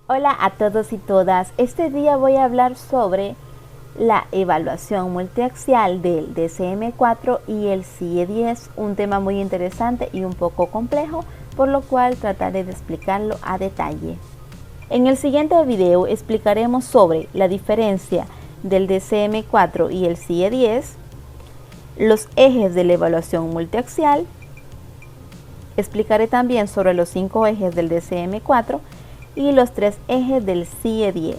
Hola a todos y todas, este día voy a hablar sobre la evaluación multiaxial del DSM-4 y el CIE-10, un tema muy interesante y un poco complejo, por lo cual trataré de explicarlo a detalle. En el siguiente video explicaremos sobre la diferencia del DSM-4 y el CIE-10, los ejes de la evaluación multiaxial, explicaré también sobre los 5 ejes del DSM-4 y los 3 ejes del CIE-10.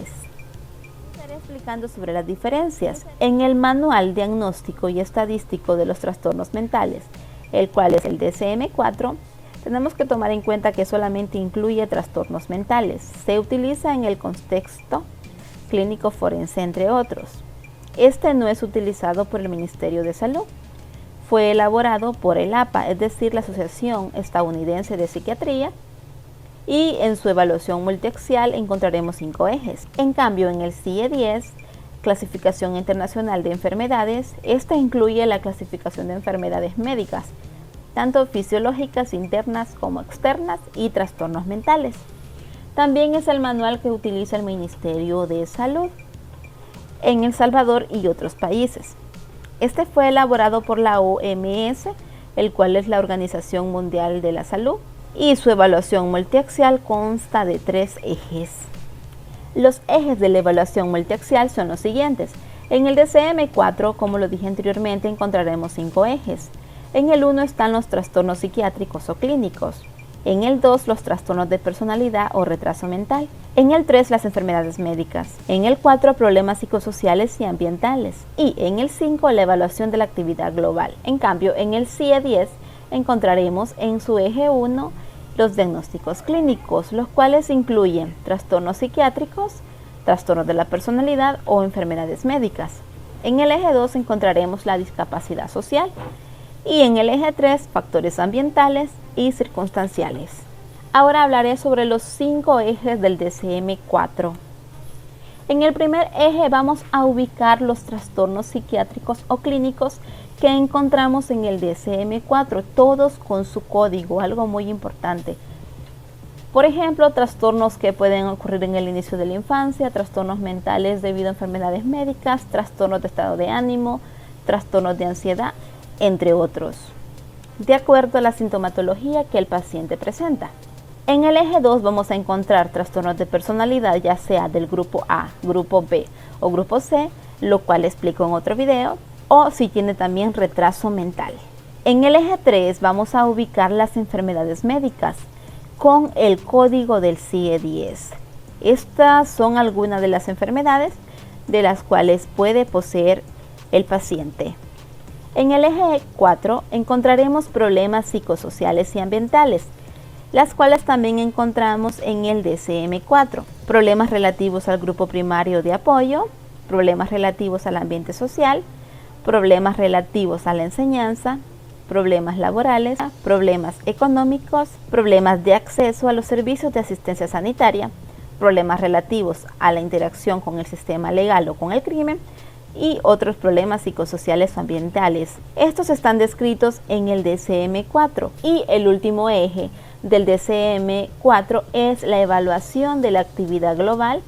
Estaré explicando sobre las diferencias. En el Manual Diagnóstico y Estadístico de los Trastornos Mentales, el cual es el DSM-4, tenemos que tomar en cuenta que solamente incluye trastornos mentales. Se utiliza en el contexto clínico forense, entre otros. Este no es utilizado por el Ministerio de Salud. Fue elaborado por el APA, es decir, la Asociación Estadounidense de Psiquiatría, y en su evaluación multiaxial encontraremos 5 ejes. En cambio, en el CIE-10, Clasificación Internacional de Enfermedades, esta incluye la clasificación de enfermedades médicas, tanto fisiológicas internas como externas, y trastornos mentales. También es el manual que utiliza el Ministerio de Salud en El Salvador y otros países. Este fue elaborado por la OMS, el cual es la Organización Mundial de la Salud, y su evaluación multiaxial consta de 3 ejes. Los ejes de la evaluación multiaxial son los siguientes. En el DSM-4, como lo dije anteriormente, encontraremos 5 ejes. En el 1 están los trastornos psiquiátricos o clínicos. En el 2, los trastornos de personalidad o retraso mental. En el 3, las enfermedades médicas. En el 4, problemas psicosociales y ambientales. Y en el 5, la evaluación de la actividad global. En cambio, en el CIE-10 encontraremos en su eje 1 los diagnósticos clínicos, los cuales incluyen trastornos psiquiátricos, trastornos de la personalidad o enfermedades médicas. En el eje 2 encontraremos la discapacidad social y en el eje 3 factores ambientales y circunstanciales. Ahora hablaré sobre los 5 ejes del DSM-4. En el primer eje vamos a ubicar los trastornos psiquiátricos o clínicos que encontramos en el DSM-4, todos con su código, algo muy importante. Por ejemplo, trastornos que pueden ocurrir en el inicio de la infancia, trastornos mentales debido a enfermedades médicas, trastornos de estado de ánimo, trastornos de ansiedad, entre otros, de acuerdo a la sintomatología que el paciente presenta. En el eje 2 vamos a encontrar trastornos de personalidad, ya sea del grupo A, grupo B o grupo C, lo cual explico en otro video, o si tiene también retraso mental. En el eje 3 vamos a ubicar las enfermedades médicas con el código del CIE-10. Estas son algunas de las enfermedades de las cuales puede poseer el paciente. En el eje 4 encontraremos problemas psicosociales y ambientales, las cuales también encontramos en el DSM-4. Problemas relativos al grupo primario de apoyo, problemas relativos al ambiente social, problemas relativos a la enseñanza, problemas laborales, problemas económicos, problemas de acceso a los servicios de asistencia sanitaria, problemas relativos a la interacción con el sistema legal o con el crimen, y otros problemas psicosociales o ambientales. Estos están descritos en el DSM-4. Y el último eje del DSM-4 es la evaluación de la actividad global,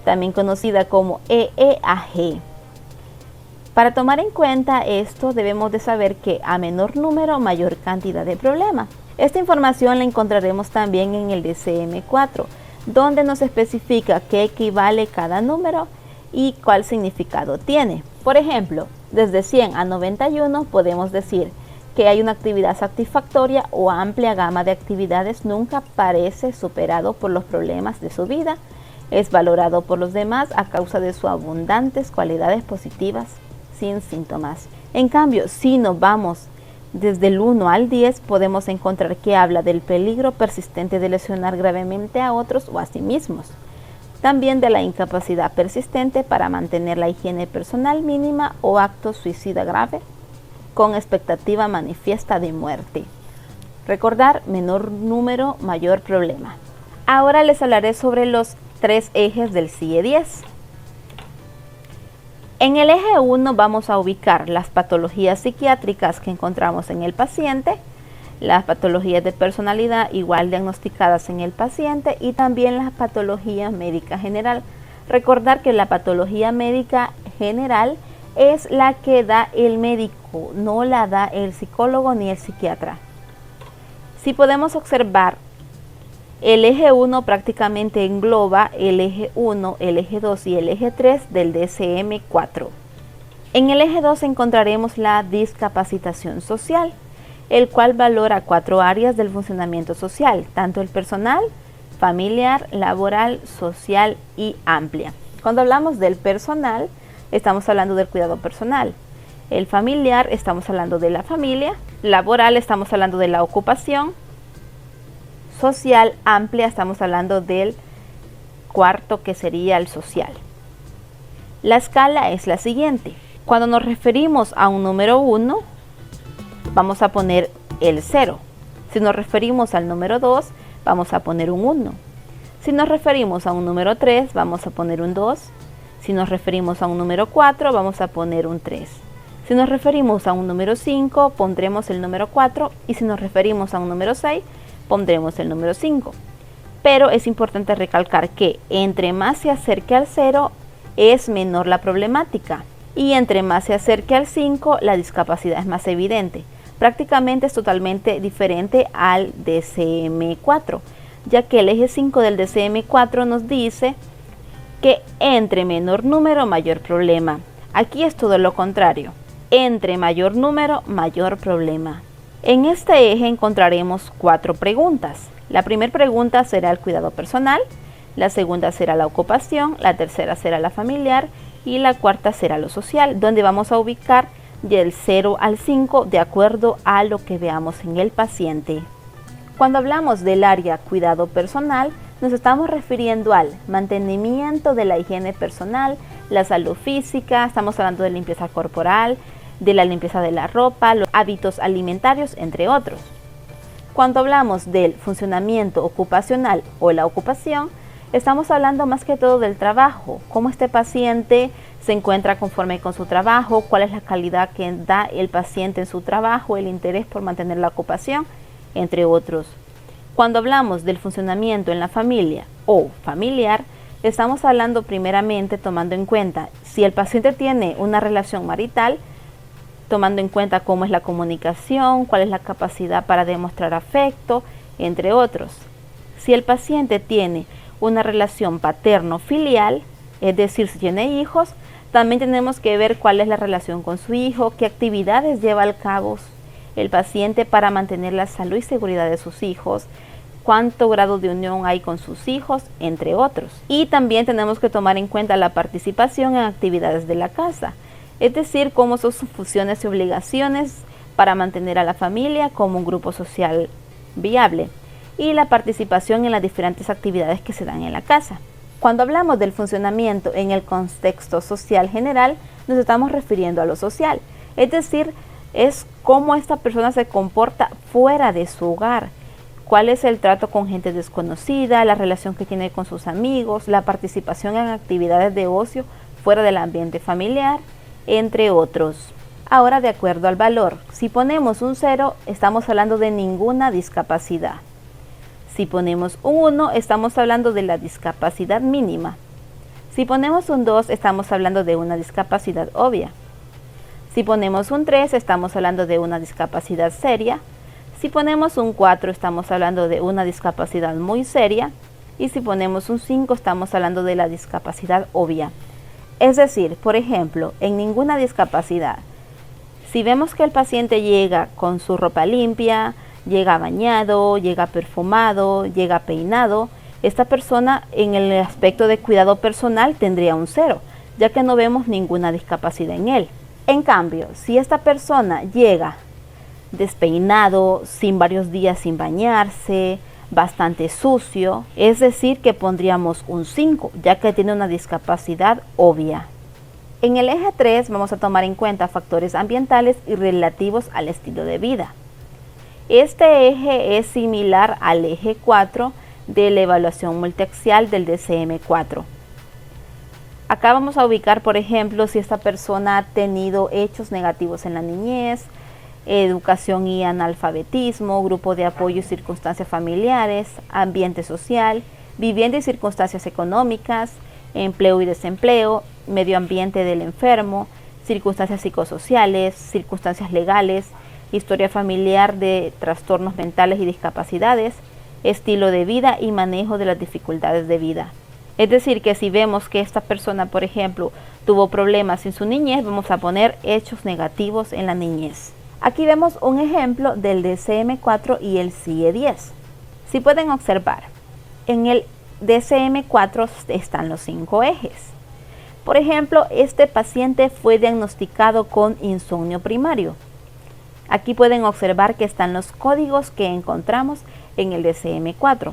también conocida como EEAG. Para tomar en cuenta esto, debemos de saber que a menor número, mayor cantidad de problemas. Esta información la encontraremos también en el DSM-4, donde nos especifica qué equivale cada número y cuál significado tiene. Por ejemplo, desde 100 a 91 podemos decir que hay una actividad satisfactoria o amplia gama de actividades, nunca parece superado por los problemas de su vida, es valorado por los demás a causa de sus abundantes cualidades positivas sin síntomas. En cambio, si nos vamos desde el 1 al 10, podemos encontrar que habla del peligro persistente de lesionar gravemente a otros o a sí mismos. También de la incapacidad persistente para mantener la higiene personal mínima o acto suicida grave con expectativa manifiesta de muerte. Recordar, menor número, mayor problema. Ahora les hablaré sobre los 3 ejes del CIE-10. En el eje 1 vamos a ubicar las patologías psiquiátricas que encontramos en el paciente, las patologías de personalidad igual diagnosticadas en el paciente y también las patologías médicas general. Recordar que la patología médica general es la que da el médico, no la da el psicólogo ni el psiquiatra. Si podemos observar, el eje 1 prácticamente engloba el eje 1, el eje 2 y el eje 3 del DSM-4. En el eje 2 encontraremos la discapacitación social, el cual valora 4 áreas del funcionamiento social, tanto el personal, familiar, laboral, social y amplia. Cuando hablamos del personal, estamos hablando del cuidado personal. El familiar, estamos hablando de la familia. Laboral, estamos hablando de la ocupación. Social, amplia, estamos hablando del cuarto, que sería el social. La escala es la siguiente. Cuando nos referimos a un número 1, vamos a poner el 0. Si nos referimos al número 2, vamos a poner un 1. Si nos referimos a un número 3, vamos a poner un 2. Si nos referimos a un número 4, vamos a poner un 3. Si nos referimos a un número 5, pondremos el número 4. Y si nos referimos a un número 6, pondremos el número 5. Pero es importante recalcar que entre más se acerque al 0, es menor la problemática. Y entre más se acerque al 5, la discapacidad es más evidente. Prácticamente es totalmente diferente al DSM-4, ya que el eje 5 del DSM-4 nos dice que entre menor número, mayor problema. Aquí es todo lo contrario. Entre mayor número, mayor problema. En este eje encontraremos 4 preguntas. La primera pregunta será el cuidado personal, la segunda será la ocupación, la tercera será la familiar y la cuarta será lo social, donde vamos a ubicar del 0 al 5 de acuerdo a lo que veamos en el paciente. Cuando hablamos del área cuidado personal, nos estamos refiriendo al mantenimiento de la higiene personal, la salud física, estamos hablando de limpieza corporal, de la limpieza de la ropa, los hábitos alimentarios, entre otros. Cuando hablamos del funcionamiento ocupacional o la ocupación, estamos hablando más que todo del trabajo, cómo este paciente se encuentra conforme con su trabajo, cuál es la calidad que da el paciente en su trabajo, el interés por mantener la ocupación, entre otros. Cuando hablamos del funcionamiento en la familia o familiar, estamos hablando primeramente tomando en cuenta si el paciente tiene una relación marital, tomando en cuenta cómo es la comunicación, cuál es la capacidad para demostrar afecto, entre otros. Si el paciente tiene una relación paterno-filial, es decir, si tiene hijos, también tenemos que ver cuál es la relación con su hijo, qué actividades lleva a cabo el paciente para mantener la salud y seguridad de sus hijos, cuánto grado de unión hay con sus hijos, entre otros. Y también tenemos que tomar en cuenta la participación en actividades de la casa, es decir, cómo son sus funciones y obligaciones para mantener a la familia como un grupo social viable, y la participación en las diferentes actividades que se dan en la casa. Cuando hablamos del funcionamiento en el contexto social general, nos estamos refiriendo a lo social, es decir, es cómo esta persona se comporta fuera de su hogar, cuál es el trato con gente desconocida, la relación que tiene con sus amigos, la participación en actividades de ocio fuera del ambiente familiar, entre otros. Ahora, de acuerdo al valor, si ponemos un 0, estamos hablando de ninguna discapacidad. Si ponemos un 1, estamos hablando de la discapacidad mínima. Si ponemos un 2, estamos hablando de una discapacidad obvia. Si ponemos un 3, estamos hablando de una discapacidad seria. Si ponemos un 4, estamos hablando de una discapacidad muy seria. Y si ponemos un 5, estamos hablando de la discapacidad obvia. Es decir, por ejemplo, en ninguna discapacidad, si vemos que el paciente llega con su ropa limpia, llega bañado, llega perfumado, llega peinado, esta persona en el aspecto de cuidado personal tendría un 0, ya que no vemos ninguna discapacidad en él. En cambio, si esta persona llega despeinado, sin varios días sin bañarse, bastante sucio, es decir que pondríamos un 5, ya que tiene una discapacidad obvia. En el eje 3 vamos a tomar en cuenta factores ambientales y relativos al estilo de vida. Este eje es similar al eje 4 de la evaluación multiaxial del DSM-4. Acá vamos a ubicar, por ejemplo, si esta persona ha tenido hechos negativos en la niñez, educación y analfabetismo, grupo de apoyo y circunstancias familiares, ambiente social, vivienda y circunstancias económicas, empleo y desempleo, medio ambiente del enfermo, circunstancias psicosociales, circunstancias legales, historia familiar de trastornos mentales y discapacidades, estilo de vida y manejo de las dificultades de vida. Es decir, que si vemos que esta persona, por ejemplo, tuvo problemas en su niñez, vamos a poner hechos negativos en la niñez. Aquí vemos un ejemplo del DSM-4 y el CIE-10. Si pueden observar, en el DSM-4 están los 5 ejes. Por ejemplo, este paciente fue diagnosticado con insomnio primario. Aquí pueden observar que están los códigos que encontramos en el DSM-4.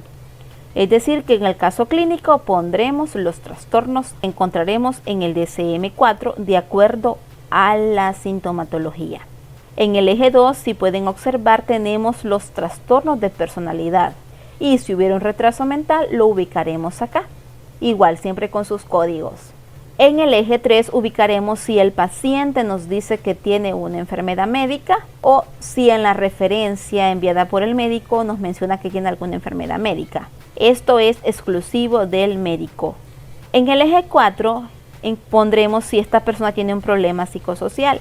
Es decir, que en el caso clínico pondremos los trastornos que encontraremos en el DSM-4 de acuerdo a la sintomatología. En el eje 2, si pueden observar, tenemos los trastornos de personalidad. Y si hubiera un retraso mental, lo ubicaremos acá. Igual, siempre con sus códigos. En el eje 3 ubicaremos si el paciente nos dice que tiene una enfermedad médica o si en la referencia enviada por el médico nos menciona que tiene alguna enfermedad médica. Esto es exclusivo del médico. En el eje 4 pondremos si esta persona tiene un problema psicosocial.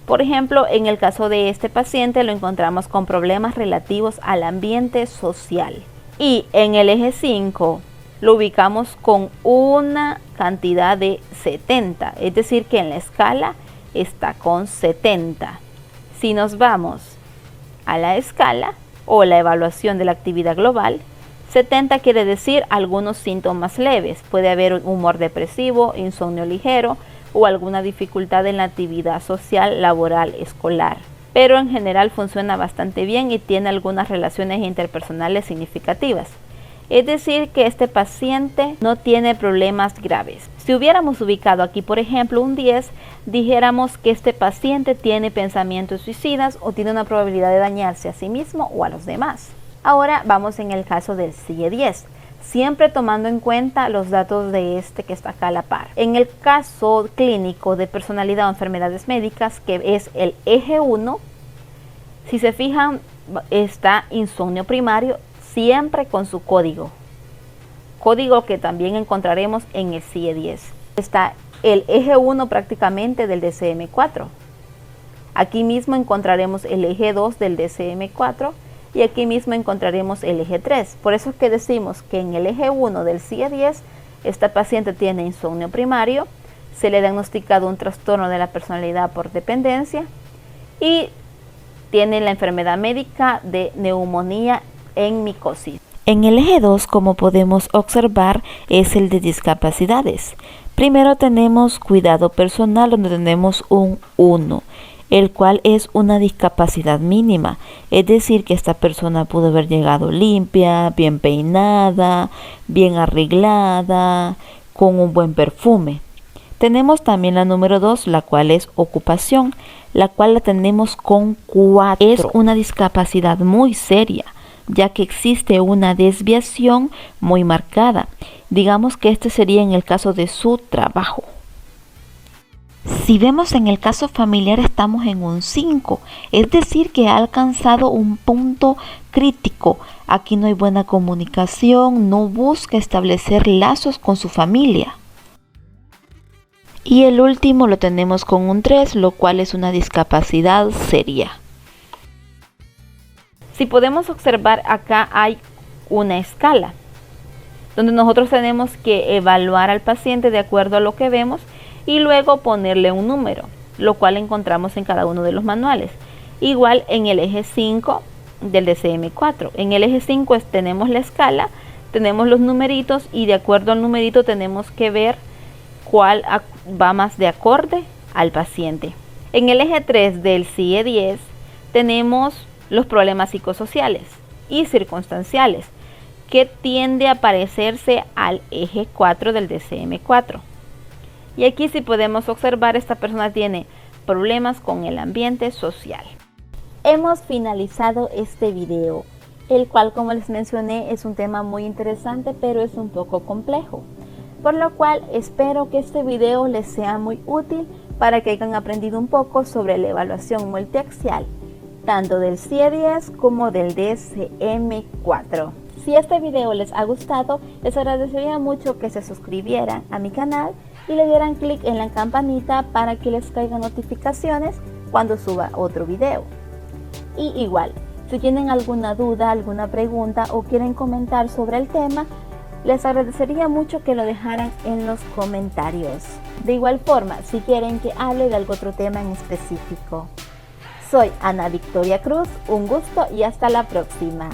Por ejemplo, en el caso de este paciente lo encontramos con problemas relativos al ambiente social. Y en el eje 5 lo ubicamos con una cantidad de 70, es decir que en la escala está con 70. Si nos vamos a la escala o la evaluación de la actividad global, 70 quiere decir algunos síntomas leves. Puede haber humor depresivo, insomnio ligero o alguna dificultad en la actividad social, laboral, escolar. Pero en general funciona bastante bien y tiene algunas relaciones interpersonales significativas. Es decir, que este paciente no tiene problemas graves. Si hubiéramos ubicado aquí, por ejemplo, un 10, dijéramos que este paciente tiene pensamientos suicidas o tiene una probabilidad de dañarse a sí mismo o a los demás. Ahora vamos en el caso del CIE-10, siempre tomando en cuenta los datos de este que está acá a la par. En el caso clínico de personalidad o enfermedades médicas, que es el eje 1, si se fijan, está insomnio primario, siempre con su código que también encontraremos en el CIE-10. Está el eje 1 prácticamente del DSM-4. Aquí mismo encontraremos el eje 2 del DSM-4 y aquí mismo encontraremos el eje 3. Por eso es que decimos que en el eje 1 del CIE-10 esta paciente tiene insomnio primario, se le ha diagnosticado un trastorno de la personalidad por dependencia y tiene la enfermedad médica de neumonía en micosis. En el eje 2, como podemos observar, es el de discapacidades. Primero tenemos cuidado personal, donde tenemos un 1, el cual es una discapacidad mínima. Es decir, que esta persona pudo haber llegado limpia, bien peinada, bien arreglada, con un buen perfume. Tenemos también la número 2, la cual es ocupación, la cual la tenemos con 4. Es una discapacidad muy seria, ya que existe una desviación muy marcada. Digamos que este sería en el caso de su trabajo. Si vemos en el caso familiar, estamos en un 5, es decir que ha alcanzado un punto crítico. Aquí no hay buena comunicación, no busca establecer lazos con su familia. Y el último lo tenemos con un 3, lo cual es una discapacidad seria. Si podemos observar, acá hay una escala donde nosotros tenemos que evaluar al paciente de acuerdo a lo que vemos y luego ponerle un número, lo cual encontramos en cada uno de los manuales. Igual en el eje 5 del DSM-4. En el eje 5 tenemos la escala, tenemos los numeritos y de acuerdo al numerito tenemos que ver cuál va más de acorde al paciente. En el eje 3 del CIE-10 tenemos los problemas psicosociales y circunstanciales, que tiende a parecerse al eje 4 del DSM-4. Y aquí, si podemos observar, esta persona tiene problemas con el ambiente social. Hemos finalizado este video, el cual, como les mencioné, es un tema muy interesante, pero es un poco complejo. Por lo cual espero que este video les sea muy útil para que hayan aprendido un poco sobre la evaluación multiaxial tanto del CIE 10 como del DCM4. Si este video les ha gustado, les agradecería mucho que se suscribieran a mi canal y le dieran clic en la campanita para que les caigan notificaciones cuando suba otro video. Y igual, si tienen alguna duda, alguna pregunta o quieren comentar sobre el tema, les agradecería mucho que lo dejaran en los comentarios. De igual forma, si quieren que hable de algún otro tema en específico. Soy Ana Victoria Cruz, un gusto y hasta la próxima.